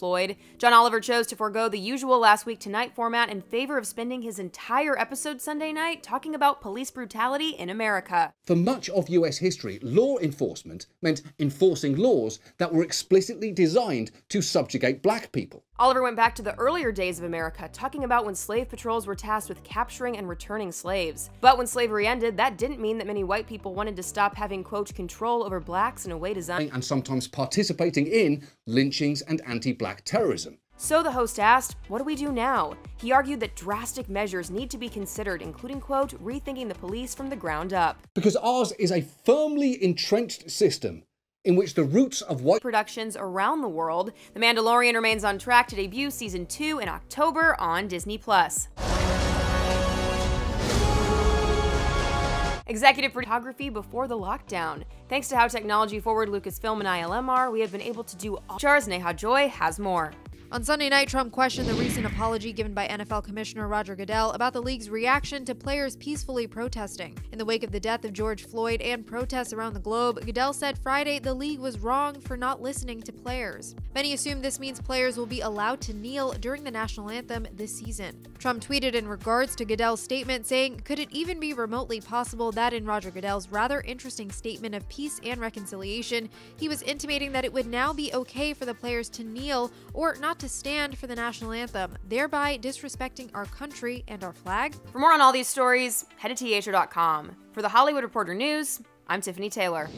Floyd. John Oliver chose to forego the usual Last Week Tonight format in favor of spending his entire episode Sunday night talking about police brutality in America. For much of US history, law enforcement meant enforcing laws that were explicitly designed to subjugate black people. Oliver went back to the earlier days of America, talking about when slave patrols were tasked with capturing and returning slaves. But when slavery ended, that didn't mean that many white people wanted to stop having, quote, control over blacks in a way designed And sometimes participating in lynchings and anti-black terrorism. So the host asked, what do we do now? He argued that drastic measures need to be considered, including, quote, rethinking the police from the ground up. Because ours is a firmly entrenched system in which the roots of white Productions around the world. The Mandalorian remains on track to debut Season 2 in October on Disney+. Executive photography before the lockdown. Thanks to how technology-forward Lucasfilm and ILM are, we have been able to do all. Char's Neha Joy has more. On Sunday night, Trump questioned the recent apology given by NFL Commissioner Roger Goodell about the league's reaction to players peacefully protesting. In the wake of the death of George Floyd and protests around the globe, Goodell said Friday the league was wrong for not listening to players. Many assume this means players will be allowed to kneel during the national anthem this season. Trump tweeted in regards to Goodell's statement, saying, "Could it even be remotely possible that in Roger Goodell's rather interesting statement of peace and reconciliation, he was intimating that it would now be okay for the players to kneel or not to stand for the national anthem, thereby disrespecting our country and our flag?" For more on all these stories, head to THR.com. For the Hollywood Reporter News, I'm Tiffany Taylor.